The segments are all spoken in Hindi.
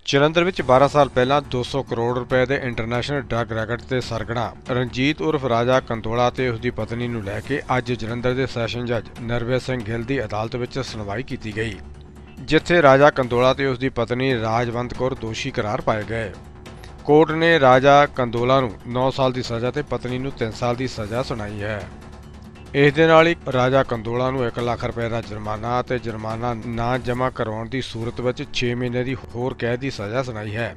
ਜਲੰਧਰ ਵਿੱਚ 12 ਸਾਲ ਪਹਿਲਾਂ 200 ਕਰੋੜ ਰੁਪਏ ਦੇ ਇੰਟਰਨੈਸ਼ਨਲ ਡਰੱਗ ਰੈਕਟ ਤੇ ਸਰਗਣਾ ਰਣਜੀਤ ਉਰਫ ਰਾਜਾ ਕੰਦੋਲਾ ਤੇ ਉਸ ਦੀ ਪਤਨੀ ਨੂੰ ਲੈ ਕੇ ਅੱਜ ਜਲੰਧਰ ਦੇ ਸੈਸ਼ਨ ਜੱਜ ਨਰਵੇ ਸਿੰਘ ਗਿੱਲ ਦੀ ਅਦਾਲਤ ਵਿੱਚ ਸੁਣਵਾਈ ਕੀਤੀ ਗਈ, ਜਿੱਥੇ ਰਾਜਾ ਕੰਦੋਲਾ ਤੇ ਉਸ ਦੀ ਪਤਨੀ ਰਾਜਵੰਤ ਕੌਰ ਦੋਸ਼ੀ ਕਰਾਰ ਪਾਏ ਗਏ। ਕੋਰਟ ਨੇ ਰਾਜਾ ਕੰਦੋਲਾ ਨੂੰ 9 ਸਾਲ ਦੀ ਸਜ਼ਾ ਤੇ ਪਤਨੀ ਨੂੰ 3 ਸਾਲ ਦੀ ਸਜ਼ਾ ਸੁਣਾਈ ਹੈ। ਇਸ ਦੇ ਨਾਲ ਹੀ ਰਾਜਾ ਕੰਦੋਲਾ ਨੂੰ 1 ਲੱਖ ਰੁਪਏ ਦਾ ਜੁਰਮਾਨਾ ਅਤੇ ਜੁਰਮਾਨਾ ਨਾ ਜਮ੍ਹਾਂ ਕਰਵਾਉਣ ਦੀ ਸੂਰਤ ਵਿੱਚ 6 ਮਹੀਨੇ ਦੀ ਹੋਰ ਕੈਦ ਦੀ ਸਜ਼ਾ ਸੁਣਾਈ ਹੈ,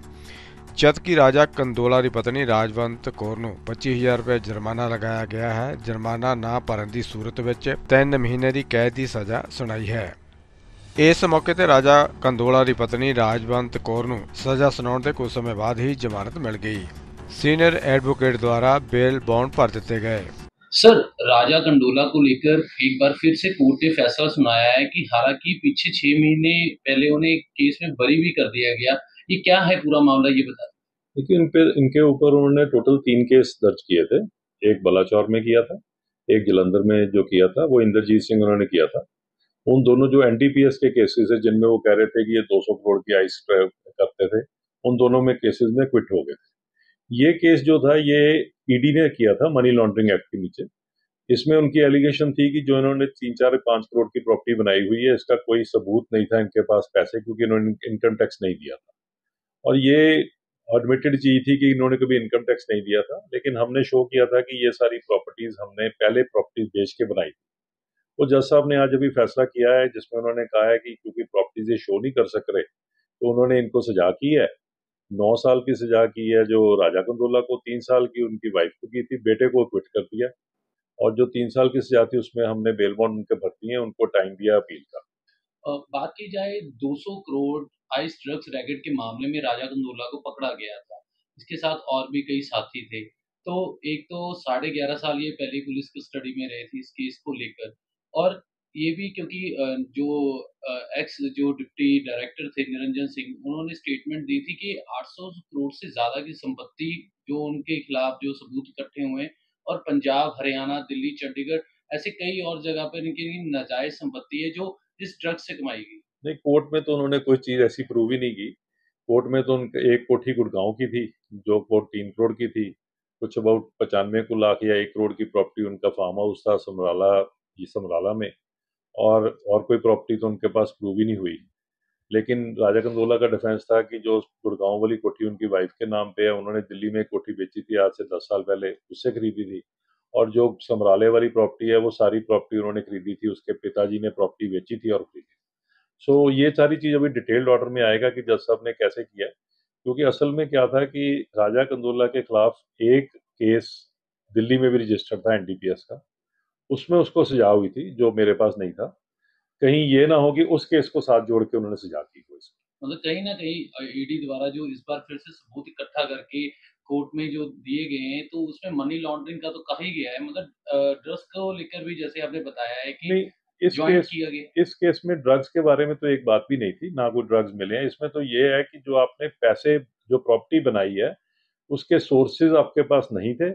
ਜਦਕਿ ਰਾਜਾ ਕੰਦੋਲਾ ਦੀ ਪਤਨੀ ਰਾਜਵੰਤ ਕੌਰ ਨੂੰ 25,000 ਰੁਪਏ ਜੁਰਮਾਨਾ ਲਗਾਇਆ ਗਿਆ ਹੈ। ਜੁਰਮਾਨਾ ਨਾ ਭਰਨ ਦੀ ਸੂਰਤ ਵਿੱਚ 3 ਮਹੀਨੇ ਦੀ ਕੈਦ ਦੀ ਸਜ਼ਾ ਸੁਣਾਈ ਹੈ। ਇਸ ਮੌਕੇ ਤੇ ਰਾਜਾ ਕੰਦੋਲਾ ਦੀ ਪਤਨੀ ਰਾਜਵੰਤ ਕੌਰ ਨੂੰ ਸਜ਼ਾ ਸੁਣਾਉਣ ਦੇ ਕੁਝ ਸਮੇਂ ਬਾਅਦ ਹੀ ਜ਼ਮਾਨਤ मिल गई। सीनियर एडवोकेट द्वारा बेल बॉन्ड भर दिए गए। सर, राजा कंडोला को लेकर एक बार फिर से कोर्ट ने फैसला सुनाया है कि हालांकि पीछे 6 महीने पहले उन्हें एक केस में बरी भी कर दिया गया। ये क्या है पूरा मामला, ये बता दें। देखिए, इनके ऊपर उन्होंने टोटल 3 केस दर्ज किए थे। एक बलाचौर में किया था, एक जलंधर में जो किया था वो इंद्रजीत सिंह उन्होंने किया था। उन दोनों जो एनडीपीएस के केसेस है जिनमें वो कह रहे थे कि ये 200 करोड़ की आइस करते थे, उन दोनों में केसेस में क्विट हो गए थे। ये केस जो था ये ईडी ने किया था मनी लॉन्ड्रिंग एक्ट के नीचे। इसमें उनकी एलिगेशन थी कि जो इन्होंने 3-4-5 करोड़ की प्रॉपर्टी बनाई हुई है इसका कोई सबूत नहीं था इनके पास पैसे, क्योंकि इन्होंने इनकम टैक्स नहीं दिया था। और ये एडमिटेड चीज थी कि इन्होंने कभी इनकम टैक्स नहीं दिया था, लेकिन हमने शो किया था कि ये सारी प्रॉपर्टीज हमने पहले प्रॉपर्टीज बेच के बनाई थी। वो जज साहब ने आज अभी फैसला किया है जिसमें उन्होंने कहा है कि क्योंकि प्रॉपर्टीज ये शो नहीं कर सक रहे तो उन्होंने इनको सजा की है। 9 साल की सजा की है जो राजा कंदोला को, 3 साल की उनकी वाइफ को की थी, बेटे को क्विट कर दिया। और जो 3 साल की सजा थी उसमें हमने बेल बॉन्ड उनके भरती है, उनको टाइम दिया अपील का। बात की जाए 200 करोड़ आइस ड्रग्स रैकेट के मामले में राजा कंदोला को पकड़ा गया था। इसके साथ और भी कई साथी थे। तो एक तो 11.5 साल ये पहले पुलिस कस्टडी में रहे थे इस केस को लेकर, और ये भी क्योंकि एक्स जो डिप्टी डायरेक्टर थे निरंजन सिंह, उन्होंने स्टेटमेंट दी थी कि 800 करोड़ से ज्यादा की संपत्ति जो उनके खिलाफ जो सबूत इकट्ठे हुए हैं, और पंजाब, हरियाणा, दिल्ली, चंडीगढ़ ऐसे कई और जगह पर इनकी नाजायज संपत्ति है जो इस ड्रग्स से कमाई गई। नहीं, कोर्ट में तो उन्होंने कोई चीज ऐसी प्रूव ही नहीं की। कोर्ट में तो उनके एक कोठी गुड़गांव की थी जो कोर्ट 3 करोड़ की थी, कुछ अबाउट 95 लाख या 1 करोड़ की प्रॉपर्टी उनका फार्म हाउस था समराला, ये समराला में। और कोई प्रॉपर्टी तो उनके पास प्रूव ही नहीं हुई। लेकिन राजा कंदोला का डिफेंस था कि जो गुड़गांव वाली कोठी उनकी वाइफ के नाम पे है, उन्होंने दिल्ली में एक कोठी बेची थी आज से 10 साल पहले, उससे खरीदी थी। और जो समराले वाली प्रॉपर्टी है वो सारी प्रॉपर्टी उन्होंने खरीदी थी, उसके पिताजी ने प्रॉपर्टी बेची थी और खरीदी। सो ये सारी चीज अभी डिटेल्ड ऑर्डर में आएगा कि जज साहब ने कैसे किया, क्योंकि असल में क्या था कि राजा कंदोला के खिलाफ एक केस दिल्ली में भी रजिस्टर्ड था एनडीपीएस का, उसमें उसको सजा हुई थी जो मेरे पास नहीं था। कहीं ये ना हो कि उस केस को साथ जोड़ के उन्होंने सजा की हो। मतलब कहीं ना कहीं ईडी द्वारा जो इस बार फिर से सबूत इकट्ठा करके कोर्ट में जो दिए गए हैं, तो उसमें मनी लॉन्ड्रिंग का तो कहा ही गया है। मतलब ड्रग्स को लेकर भी जैसे आपने बताया है कि नहीं, ज्वाइंट किया गया। इस केस में ड्रग्स के बारे में तो एक बात भी नहीं थी, ना कोई ड्रग्स मिले हैं। इसमें तो ये है कि जो आपने पैसे, जो प्रॉपर्टी बनाई है उसके सोर्सेज आपके पास नहीं थे,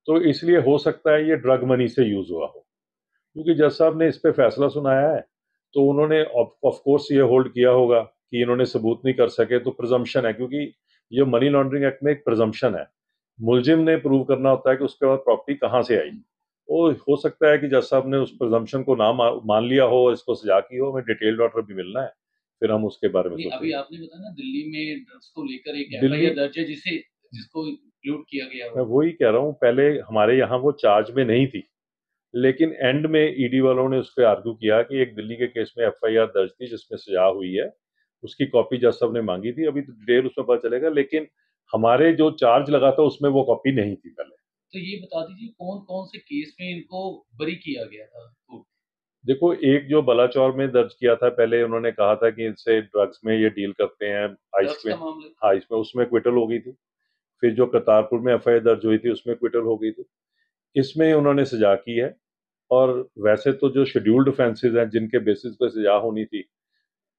तो इसलिए हो सकता है ये ड्रग मनी से यूज हुआ हो। क्योंकि जज साहब ने इस पे फैसला सुनाया है तो उन्होंने ऑफ कोर्स ये होल्ड किया होगा कि इन्होंने सबूत नहीं कर सके, तो प्रिजम्पशन है, क्योंकि ये मनी लॉन्ड्रिंग एक्ट में एक प्रिजम्पशन है। मुलजिम ने प्रूव करना होता है कि उसके बाद प्रॉपर्टी कहाँ से आई। वो हो सकता है कि जज साहब ने उस प्रिजम्पशन को ना मान लिया हो और इसको सजा की हो। हमें डिटेल्ड ऑर्डर भी मिलना है, फिर हम उसके बारे में सोचेंगे। अभी आपने बताया ना दिल्ली में ड्रग्स को लेकर एक एफआईआर दर्ज है जिसको इंक्लूड किया गया। मैं वही कह रहा हूँ, पहले हमारे यहाँ वो चार्ज में नहीं थी, लेकिन एंड में ईडी वालों ने उस पर आर्ग्यू किया कि एक दिल्ली के केस में एफआईआर दर्ज थी जिसमें सजा हुई है, उसकी कॉपी जज साहब ने मांगी थी। अभी तो डिटेल उसमें पता चलेगा, लेकिन हमारे जो चार्ज लगा था उसमें वो कॉपी नहीं थी पहले। तो ये बता दीजिए कौन कौन से केस में इनको बरी किया गया था। देखो, एक जो बलाचौर में दर्ज किया था, पहले उन्होंने कहा था कि इनसे ड्रग्स में ये डील करते हैं, आइस में। हाँ, इसमें उसमें क्विटल हो गई थी। फिर जो करतारपुर में एफआईआर दर्ज हुई थी उसमें क्विटल हो गई थी। इसमें उन्होंने सजा की है। और वैसे तो जो शेड्यूल्ड ऑफेंसेस हैं जिनके बेसिस पे सजा होनी थी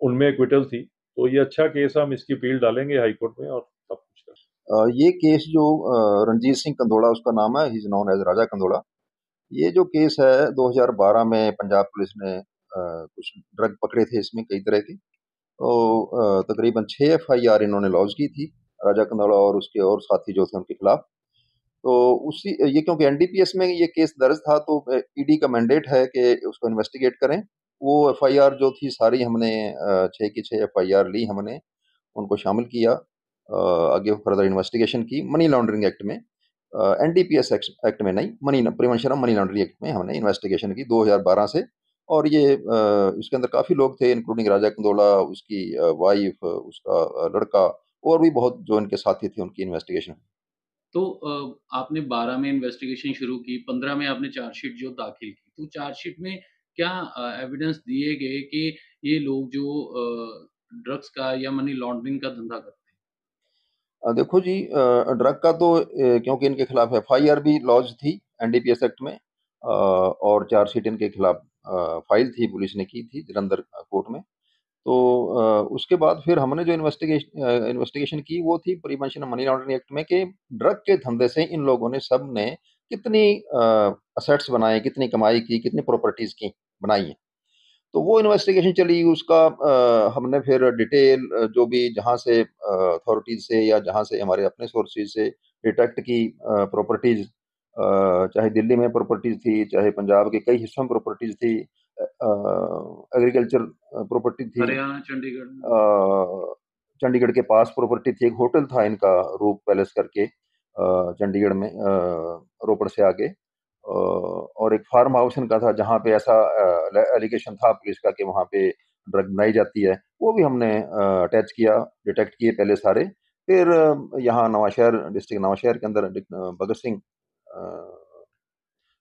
उनमें एक्विटल थी, तो ये अच्छा केस, हम इसकी अपील डालेंगे हाई कोर्ट में और सब कुछ कर। ये केस जो रणजीत सिंह कंदोला उसका नाम है, ही इज नोन एज राजा कंदोला। ये जो केस है 2012 में पंजाब पुलिस ने कुछ ड्रग पकड़े थे इसमें कई तरह के, तकरीबन 6 FIR इन्होंने लॉन्च की थी, राजा कंदोला और उसके और साथी जो थे उनके खिलाफ। तो उसी ये क्योंकि एनडीपीएस में ये केस दर्ज था, तो ईडी का मैंडेट है कि उसको इन्वेस्टिगेट करें। वो एफआईआर जो थी सारी हमने 6 की 6 एफआईआर ली, हमने उनको शामिल किया, आगे फर्दर इन्वेस्टिगेशन की मनी लॉन्ड्रिंग एक्ट में, एनडीपीएस एक्ट में नहीं, money prevention of money laundering act में हमने इन्वेस्टिगेशन की 2012 से। और ये इसके अंदर काफ़ी लोग थे, इंक्लूडिंग राजा कंदोला, उसकी वाइफ, उसका लड़का, और भी बहुत जो इनके साथी थे, उनकी इन्वेस्टिगेशन। तो आपने 12 में इन्वेस्टिगेशन शुरू की, 15 में आपने चार्जशीट जो दाखिल की, तो चार्जशीट में क्या एविडेंस दिए गए कि ये लोग जो ड्रग्स का या मनी लॉन्ड्रिंग का धंधा करते हैं? देखो जी, ड्रग का तो क्योंकि इनके खिलाफ एफआईआर भी लॉन्च थी एनडीपीएस एक्ट में, और चार्जशीट इनके खिलाफ फाइल थी, पुलिस ने की थी जलंधर कोर्ट में। तो उसके बाद फिर हमने जो इन्वेस्टिगेशन की वो थी prevention of money laundering act में, कि ड्रग के धंधे से इन लोगों ने सब ने कितनी असेट्स बनाए, कितनी कमाई की, कितनी प्रॉपर्टीज की बनाई है। तो वो इन्वेस्टिगेशन चली, उसका हमने फिर डिटेल जो भी जहाँ से अथॉरिटीज से या जहाँ से हमारे अपने सोर्सेज से डिटेक्ट की प्रॉपर्टीज, चाहे दिल्ली में प्रॉपर्टीज थी, चाहे पंजाब के कई हिस्सों में प्रॉपर्टीज थी, एग्रीकल्चर प्रॉपर्टी थी, हरियाणा, चंडीगढ़ में? चंडीगढ़ के पास प्रॉपर्टी थी, एक होटल था इनका रूप पैलेस करके, चंडीगढ़ में, रोपड़ से आगे, और एक फार्म हाउस इनका था जहाँ पे ऐसा एलिगेशन था पुलिस का कि वहाँ पे ड्रग बनाई जाती है। वो भी हमने अटैच किया, डिटेक्ट किए पहले सारे। फिर यहाँ नवाशहर, डिस्ट्रिक्ट नवाशहर के अंदर भगत सिंह,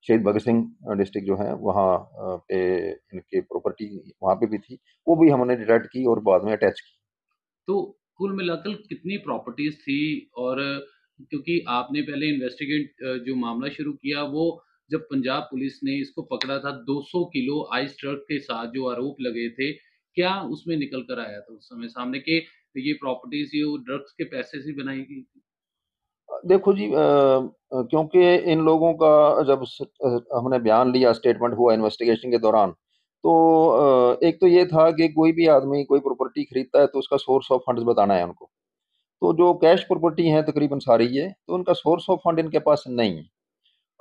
शहीद भगत सिंह डिस्ट्रिक्ट जो है वहाँ पे इनके प्रॉपर्टी वहाँ पे भी थी, वो भी हमने डिटेक्ट की और बाद में अटैच की। तो कुल मिलाकर कितनी प्रॉपर्टीज थी? और क्योंकि आपने पहले इन्वेस्टिगेट जो मामला शुरू किया, वो जब पंजाब पुलिस ने इसको पकड़ा था 200 किलो आइस ड्रग के साथ जो आरोप लगे थे, क्या उसमें निकल कर आया था उस समय सामने कि ये प्रॉपर्टीज ये ड्रग्स के पैसे से बनाई गई थी? देखो जी, क्योंकि इन लोगों का जब हमने बयान लिया, स्टेटमेंट हुआ इन्वेस्टिगेशन के दौरान, तो एक तो ये था कि कोई भी आदमी कोई प्रॉपर्टी खरीदता है तो उसका सोर्स ऑफ फंड्स बताना है उनको। तो जो कैश प्रॉपर्टी है तकरीबन सारी ये, तो उनका सोर्स ऑफ फंड इनके पास नहीं है,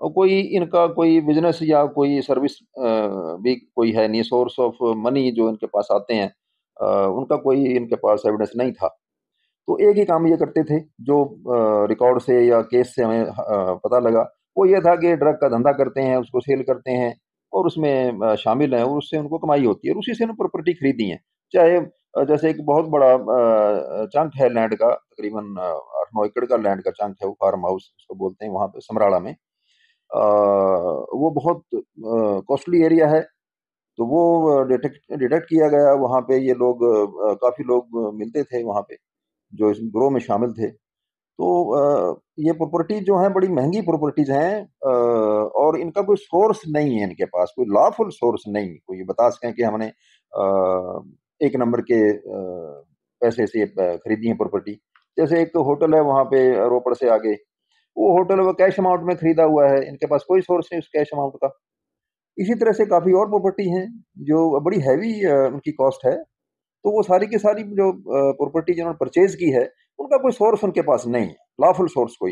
और कोई इनका कोई बिजनेस या कोई सर्विस भी कोई है नहीं, सोर्स ऑफ मनी जो इनके पास आते हैं, उनका कोई इनके पास एविडेंस नहीं था। तो एक ही काम ये करते थे जो रिकॉर्ड से या केस से हमें पता लगा, वो ये था कि ड्रग का धंधा करते हैं, उसको सेल करते हैं, और उसमें शामिल हैं, और उससे उनको कमाई होती है, और उसी से उन्होंने प्रॉपर्टी खरीदी है। चाहे जैसे एक बहुत बड़ा चंक है लैंड का, तकरीबन 8-9 एकड़ का लैंड का चंक है, वो फार्म हाउस उसको बोलते हैं वहाँ पे समराला में। वो बहुत कॉस्टली एरिया है। तो वो डिटेक्ट डिटेक्ट किया गया, वहाँ पे ये लोग काफ़ी लोग मिलते थे वहाँ पे, जो इस ग्रोह में शामिल थे। तो ये प्रॉपर्टी जो है बड़ी महंगी प्रॉपर्टीज हैं, और इनका कोई सोर्स नहीं है, इनके पास कोई लॉफुल सोर्स नहीं, कोई ये बता सकें कि हमने एक नंबर के पैसे से खरीदी है प्रॉपर्टी। जैसे एक तो होटल है वहाँ पे रोपड़ से आगे, वो होटल वो कैश अमाउंट में खरीदा हुआ है, इनके पास कोई सोर्स नहीं उस कैश अमाउंट का। इसी तरह से काफ़ी और प्रॉपर्टी हैं जो बड़ी हैवी उनकी कॉस्ट है। तो वो सारी की सारी जो प्रॉपर्टी जिन्होंने परचेज की है, उनका कोई सोर्स उनके पास नहीं है, लॉफुल सोर्स कोई